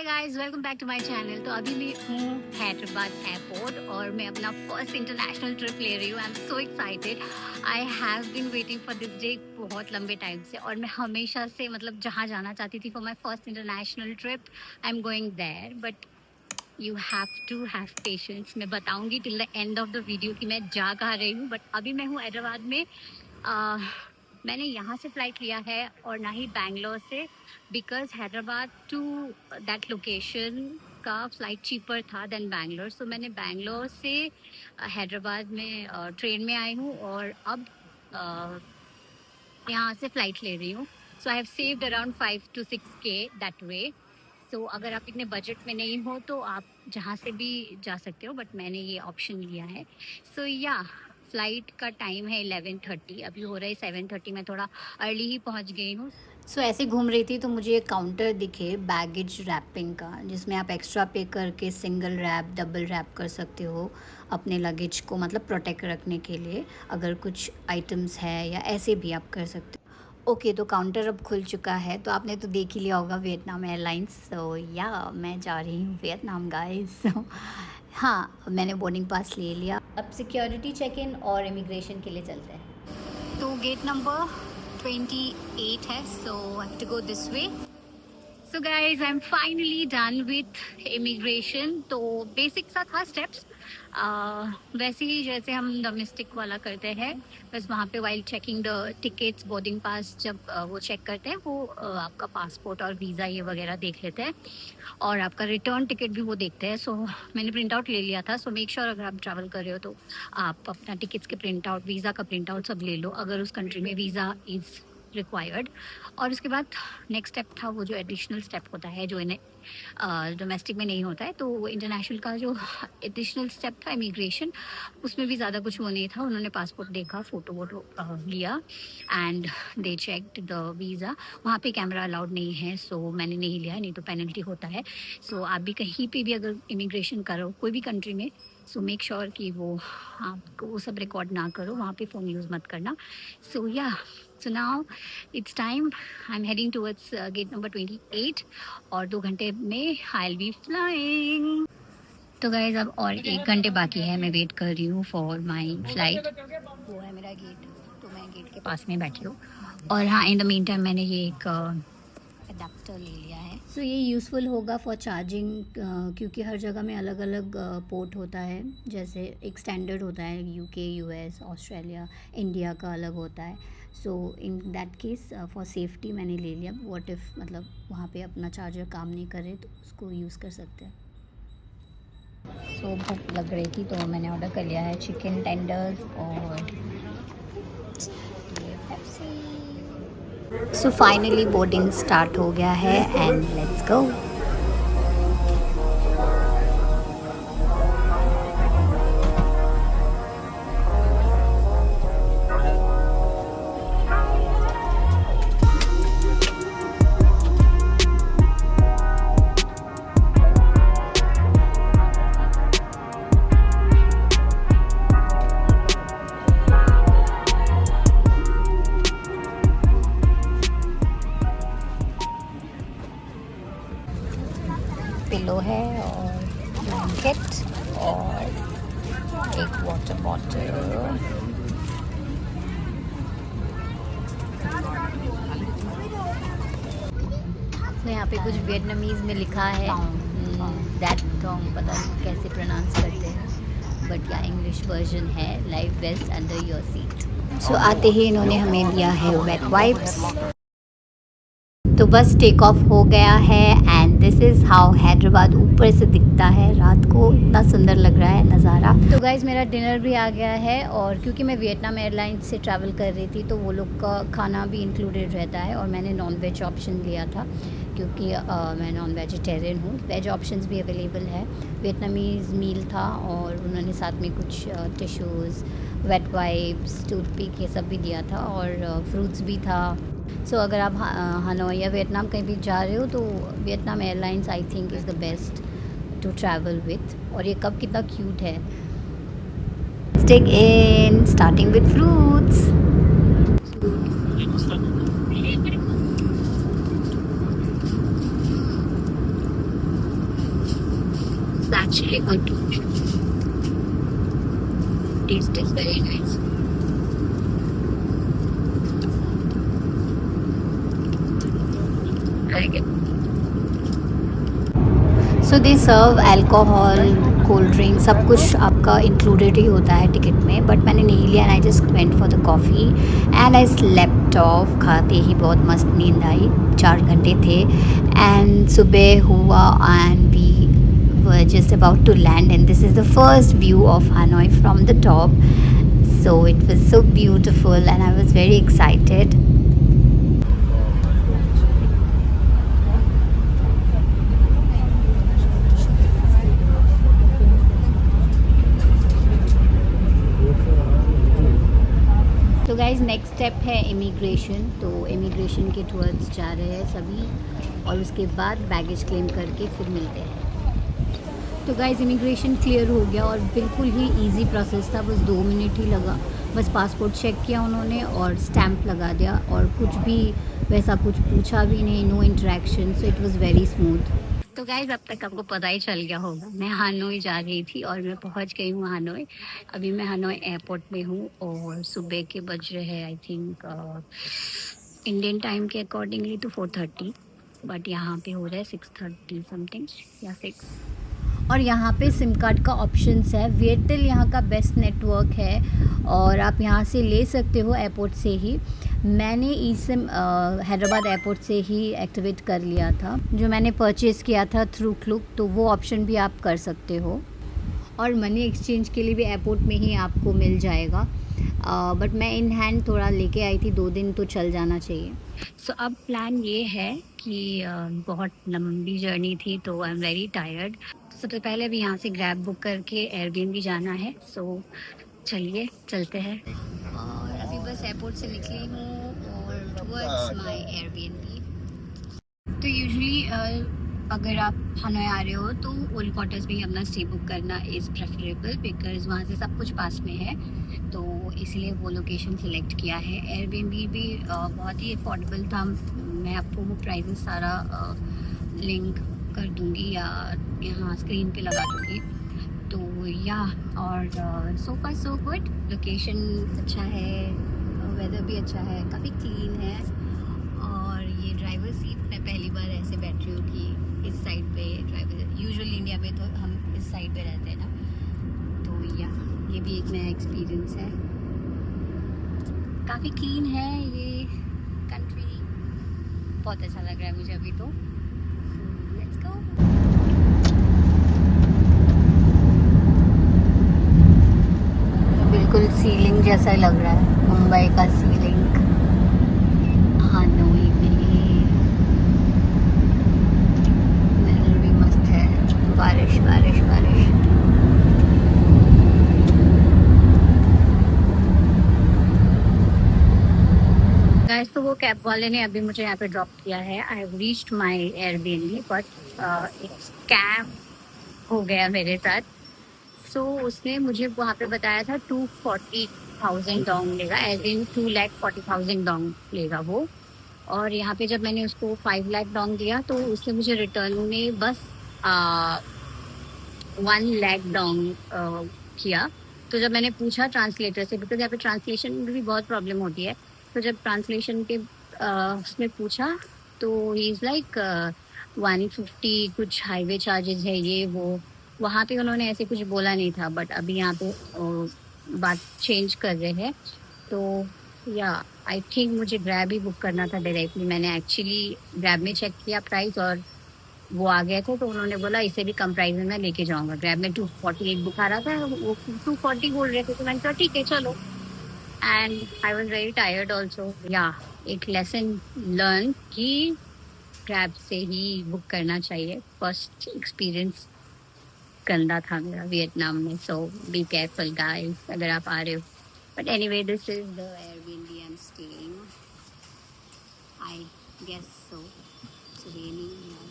Guys, welcome back to my channel. तो अभी मैं हूँ हैदराबाद एयरपोर्ट और मैं अपना फर्स्ट इंटरनेशनल ट्रिप ले रही हूँ। I am so excited. I have been waiting for this day बहुत लंबे टाइम से, और मैं हमेशा से मतलब जहाँ जाना चाहती थी for my first international trip, I am going there. But you have to have patience. मैं बताऊंगी till the end of the video कि मैं जा कहाँ रही हूँ। बट अभी मैं हूँ हैदराबाद में। मैंने यहाँ से फ्लाइट लिया है और ना ही बैंगलोर से, because Hyderabad to that location का फ्लाइट चीपर था देन बैंगलोर। सो मैंने बैंगलोर से हैदराबाद में ट्रेन में आई हूँ और अब यहाँ से फ्लाइट ले रही हूँ। So I have saved around 5 to 6K that way. So अगर आप इतने बजट में नहीं हो तो आप जहाँ से भी जा सकते हो, बट मैंने ये ऑप्शन लिया है। सो या फ्लाइट का टाइम है 11:30, अभी हो रहा है 7:30। मैं थोड़ा अर्ली ही पहुँच गई हूँ। सो ऐसे घूम रही थी तो मुझे एक काउंटर दिखे बैगेज रैपिंग का, जिसमें आप एक्स्ट्रा पे करके सिंगल रैप डबल रैप कर सकते हो अपने लगेज को, मतलब प्रोटेक्ट रखने के लिए अगर कुछ आइटम्स है, या ऐसे भी आप कर सकते हो। ओके, तो काउंटर अब खुल चुका है। तो आपने तो देख ही लिया होगा वियतनाम एयरलाइंस। सो या मैं जा रही हूँ वियतनाम गाइस। हाँ, मैंने बोर्डिंग पास ले लिया। अब सिक्योरिटी चेक इन और इमिग्रेशन के लिए चलते हैं। तो गेट नंबर 28 है, so I have to go this way. So guys, I am finally done with immigration. तो बेसिक सा था स्टेप्स, वैसे ही जैसे हम डोमेस्टिक वाला करते हैं। बस वहाँ पे while checking the tickets, boarding pass जब वो चेक करते हैं, वो आपका पासपोर्ट और वीज़ा ये वगैरह देख लेते हैं, और आपका रिटर्न टिकट भी वो देखते हैं। सो मैंने प्रिंट आउट ले लिया था। सो मेक श्योर अगर आप ट्रैवल कर रहे हो तो आप अपना टिकट्स के प्रिंट आउट, वीज़ा का प्रिंट आउट सब ले लो अगर उस कंट्री में वीज़ा इज़ रिक्वायर्ड। और उसके बाद नेक्स्ट स्टेप था वो जो एडिशनल स्टेप होता है जो इन्हें डोमेस्टिक में नहीं होता है, तो इंटरनेशनल का जो एडिशनल स्टेप था इमिग्रेशन, उसमें भी ज़्यादा कुछ वो नहीं था। उन्होंने पासपोर्ट देखा, फ़ोटो वोटो लिया, and they checked the visa. वहाँ पे कैमरा अलाउड नहीं है, सो मैंने नहीं लिया, नहीं तो पेनल्टी होता है। सो आप भी कहीं पे भी अगर इमिग्रेशन करो कोई भी कंट्री में, सो मेक श्योर कि वो आपको वो सब रिकॉर्ड ना करो, वहाँ पे फ़ोन यूज़ मत करना। So yeah, so now it's time, I am heading towards gate number 28, और 2 घंटे में आई विल बी फ्लाइंग। तो गाइज अब और 1 घंटे बाकी है। मैं वेट कर रही हूँ फॉर माई फ्लाइट। वो है मेरा गेट, तो मैं गेट के पास में बैठी हूँ। और हाँ, इन द मीन टाइम मैंने ये एक अडेप्टर ले लिया है। सो ये यूज़फुल होगा फॉर चार्जिंग, क्योंकि हर जगह में अलग अलग पोर्ट होता है। जैसे एक स्टैंडर्ड होता है, यूके, यूएस, ऑस्ट्रेलिया, इंडिया का अलग होता है। So in that case for safety मैंने ले लिया। व्हाट इफ़ मतलब वहाँ पे अपना चार्जर काम नहीं करे तो उसको यूज़ कर सकते हैं। सो भूख लग रही थी तो मैंने ऑर्डर कर लिया है चिकन टेंडर्स और ये Pepsi. So finally boarding start हो गया है एंड लेट्स गो। पिलो है और ब्लैंकेट और एक वाटर बॉटल। तो यहाँ पे कुछ वियतनामीज़ में लिखा है दैट टोंग, पता नहीं कैसे प्रोनाउंस करते हैं, बट या इंग्लिश वर्जन है life vest under your seat. So आते ही इन्होंने हमें दिया है वेट वाइप्स। तो बस टेक ऑफ हो गया है and this is how Hyderabad ऊपर से दिखता है रात को। इतना सुंदर लग रहा है नज़ारा। तो गाइज़, मेरा डिनर भी आ गया है, और क्योंकि मैं वियतनाम एयरलाइंस से ट्रैवल कर रही थी तो वो लोग का खाना भी इंक्लूडेड रहता है, और मैंने नॉन वेज ऑप्शन लिया था क्योंकि मैं नॉन वेजिटेरियन हूँ। वेज ऑप्शंस भी अवेलेबल है। वियतनामीज़ मील था और उन्होंने साथ में कुछ टिश्यूज़, वेट वाइप्स, टूथपिक ये सब भी दिया था, और फ्रूट्स भी था। सो अगर आप हनोई या वियतनाम कहीं भी जा रहे हो तो Vietnam airlines I think is the best to travel with. और ये कप कितना क्यूट है। Take in starting with fruits. actually good. Taste is very nice. Very good. So they serve alcohol, cold drink, सब कुछ आपका included ही होता है ticket में, बट मैंने नहीं लिया and I just went for the coffee and I slept of. खाते ही बहुत मस्त नींद आई, 4 घंटे थे एंड सुबह हुआ and we were just about to land and this is the first view of Hanoi from the top. So it was so beautiful and I was very excited. तो guys next step है immigration. तो immigration के towards जा रहे हैं सभी और उसके बाद बैगेज क्लेम करके फिर मिलते हैं। तो गाइज इमिग्रेशन क्लियर हो गया और बिल्कुल ही इजी प्रोसेस था, बस 2 मिनट ही लगा। बस पासपोर्ट चेक किया उन्होंने और स्टैंप लगा दिया और कुछ भी वैसा कुछ पूछा भी नहीं, no interaction, so it was very smooth. तो गाइज अब तक आपको पता ही चल गया होगा, मैं हानोई जा रही थी और मैं पहुंच गई हूँ हानोई। अभी मैं हानोई एयरपोर्ट में हूँ और सुबह के बज रहे हैं आई थिंक इंडियन टाइम के अकॉर्डिंगली तो 4:30, बट यहाँ पे हो रहा है 6:30 समथिंग या 6। और यहाँ पे सिम कार्ड का ऑप्शंस है। एयरटेल यहाँ का बेस्ट नेटवर्क है और आप यहाँ से ले सकते हो एयरपोर्ट से ही। मैंने ई सिम हैदराबाद एयरपोर्ट से ही एक्टिवेट कर लिया था, जो मैंने परचेज़ किया था थ्रू क्लुक, तो वो ऑप्शन भी आप कर सकते हो। और मनी एक्सचेंज के लिए भी एयरपोर्ट में ही आपको मिल जाएगा, बट मैं इन हैंड थोड़ा लेके आई थी, 2 दिन तो चल जाना चाहिए। सो अब प्लान ये है कि बहुत लंबी जर्नी थी तो आई एम वेरी टायर्ड। तो सबसे पहले भी यहाँ से ग्रैब बुक करके एयरबीएनबी जाना है। सो चलिए चलते हैं। और अभी बस एयरपोर्ट से निकली हूँ और टुवर्ड्स माय एयरबीएनबी। तो यूजुअली अगर आप हानोई आ रहे हो तो ओल्ड क्वार्टर्स में ही अपना स्टे बुक करना इज़ प्रेफरेबल, बिकॉज वहाँ से सब कुछ पास में है, तो इसलिए वो लोकेशन सिलेक्ट किया है। एयरबीएनबी भी बहुत ही अफोर्डेबल था। मैं आपको वो प्राइसेस सारा लिंक कर दूँगी या यहाँ स्क्रीन पे लगा दूँगी। तो या और सो फार सो गुड, लोकेशन अच्छा है, वेदर भी अच्छा है, काफ़ी क्लीन है। और ये ड्राइवर सीट में पहली बार ऐसे बैठ रही हूँ कि इस साइड पे ड्राइवर, यूजुअली इंडिया में तो हम इस साइड पे रहते हैं ना, तो या ये भी एक नया एक्सपीरियंस है। काफ़ी क्लीन है ये कंट्री, बहुत अच्छा लग रहा है मुझे अभी तो। Let's go. बिल्कुल सीलिंग जैसा ही लग रहा है, मुंबई का सीलिंग हानोई में। वेदर भी मस्त है, बारिश बारिश बारिश। गाइस तो वो कैब वाले ने अभी मुझे यहाँ पे ड्रॉप किया है। I have reached my Airbnb, but एक स्कैम हो गया मेरे साथ। सो उसने मुझे वहाँ पे बताया था 240,000 डोंग लेगा, एज इन 2,40,000 डोंग लेगा वो। और यहाँ पे जब मैंने उसको 5 लाख डोंग दिया तो उसने मुझे रिटर्न में बस 1 लाख डोंग किया। तो जब मैंने पूछा ट्रांसलेटर से, बिकॉज यहाँ पे ट्रांसलेशन में भी बहुत प्रॉब्लम होती है, तो जब ट्रांसलेशन के उसमें पूछा तो ही इज़ लाइक 150 कुछ हाईवे चार्जेस है ये वो। वहाँ पे उन्होंने ऐसे कुछ बोला नहीं था, बट अभी यहाँ पे बात चेंज कर रहे हैं। तो या आई थिंक मुझे ग्रैब ही बुक करना था डायरेक्टली। मैंने एक्चुअली ग्रैब में चेक किया प्राइस और वो आ गए थे, तो उन्होंने बोला इसे भी कम प्राइस में मैं लेके जाऊँगा। ग्रैब में 248 बुक आ रहा था, वो 240 बोल रहे थे, तो मैंने कहा ठीक है चलो। And I was very tired also. या एक लेसन लर्न कि ग्रैब से ही बुक करना चाहिए। फर्स्ट एक्सपीरियंस गंदा था मेरा वियतनाम में, सो बी केयरफुल गाइस अगर आप आ रहे हो। But anyway this is the Airbnb I am staying, I guess so. It's raining now.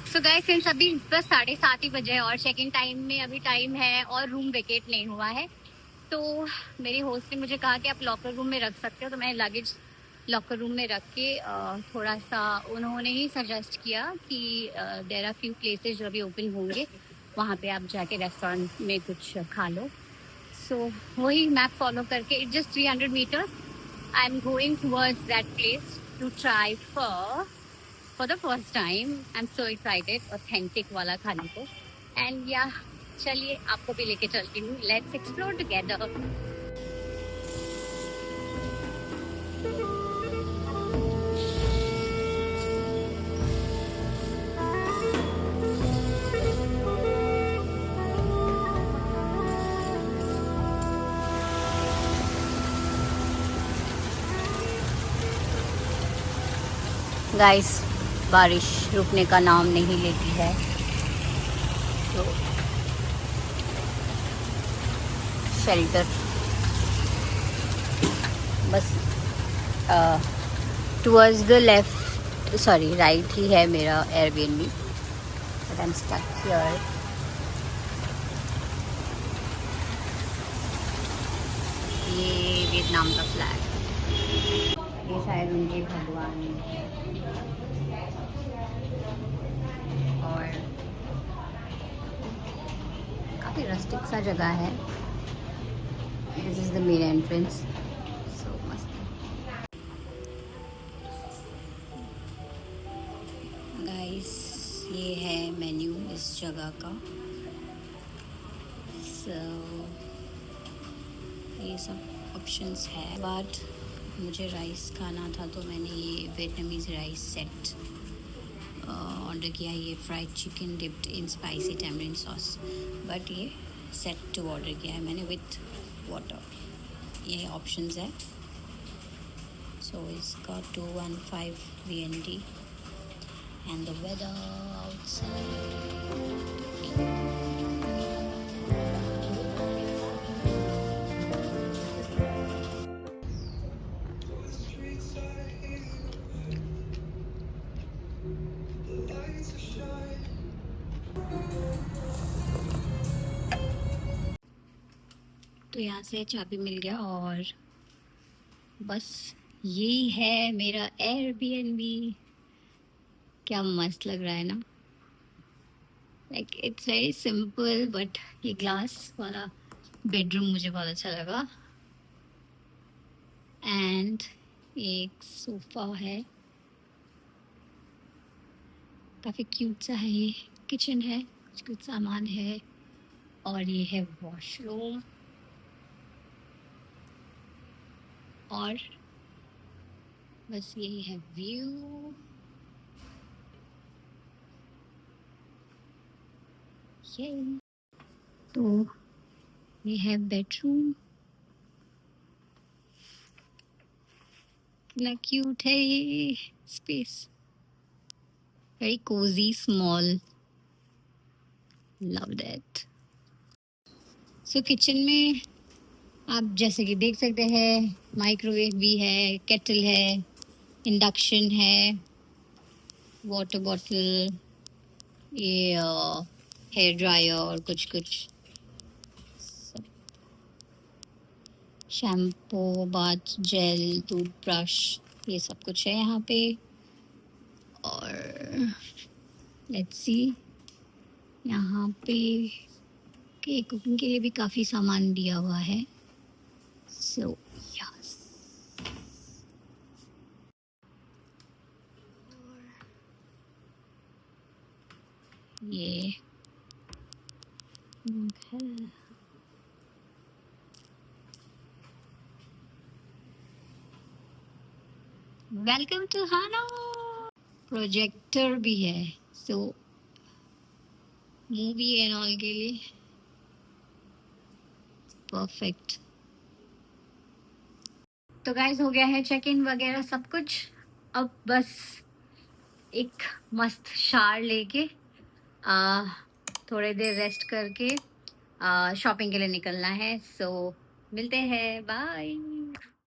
So guys friends अभी बस 7:30 ही बजे और चेक इन टाइम में अभी टाइम है और रूम वेकेट नहीं हुआ है। तो मेरी होस्ट ने मुझे कहा कि आप लॉकर रूम में रख सकते हो, तो मैंने लगेज लॉकर रूम में रख के थोड़ा सा उन्होंने ही सजेस्ट किया कि देर आर फ्यू प्लेसेस जो अभी ओपन होंगे, वहाँ पे आप जाके रेस्टोरेंट में कुछ खा लो। सो वही मैप फॉलो करके it just 300 metres I am going towards that place to try for the first time. I am so excited authentic वाला खाने को। एंड या चलिए आपको भी लेके चलती हूँ, लेट्स एक्सप्लोर टुगेदर। गाइस, बारिश रुकने का नाम नहीं लेती है, तो shelter bus towards the left, sorry right ही है मेरा Airbnb, but I am stuck here. ये वियतनाम का फ्लैग, ये शायद उनके भगवान है। और काफ़ी रस्टिक सा जगह है। This is the main entrance, so मस्त। गाइस, ये है मेन्यू इस जगह का। सो ये सब ऑप्शंस है। बट मुझे राइस खाना था तो मैंने ये वियतनामीज़ राइस सेट ऑर्डर किया। ये fried chicken dipped in spicy tamarind sauce, but ये सेट टू ऑर्डर किया है मैंने विथ वाटर। ये ऑप्शंस है। सो इसका 215 VND and the weather outside. तो यहाँ से चाबी मिल गया और बस यही है मेरा एयरबीएनबी। क्या मस्त लग रहा है ना, like it's very simple, but ये ग्लास वाला बेडरूम मुझे बहुत अच्छा लगा। एंड एक सोफ़ा है, काफ़ी क्यूट सा है। ये किचन है, कुछ कुछ सामान है, और ये है वॉशरूम। और बस यही है व्यू। ये तो ये है बेडरूम, कितना क्यूट है ये space, very Cozi small, love that. So kitchen में आप जैसे कि देख सकते हैं, माइक्रोवेव भी है, केटल है, इंडक्शन है, वाटर बॉटल, ये हेयर ड्रायर और कुछ कुछ शैम्पू, बाथ जेल, टूथब्रश, ये सब कुछ है यहाँ पे। और लेट्स सी, यहाँ पे केक कुकिंग के लिए भी काफ़ी सामान दिया हुआ है। सो यस, ये वेलकम टू हानो। प्रोजेक्टर भी है, सो मूवी एंड ऑल के लिए परफेक्ट। तो गाइस, हो गया है चेक इन वगैरह सब कुछ। अब बस एक मस्त शार लेके थोड़ी देर रेस्ट करके शॉपिंग के लिए निकलना है। सो मिलते हैं, बाय।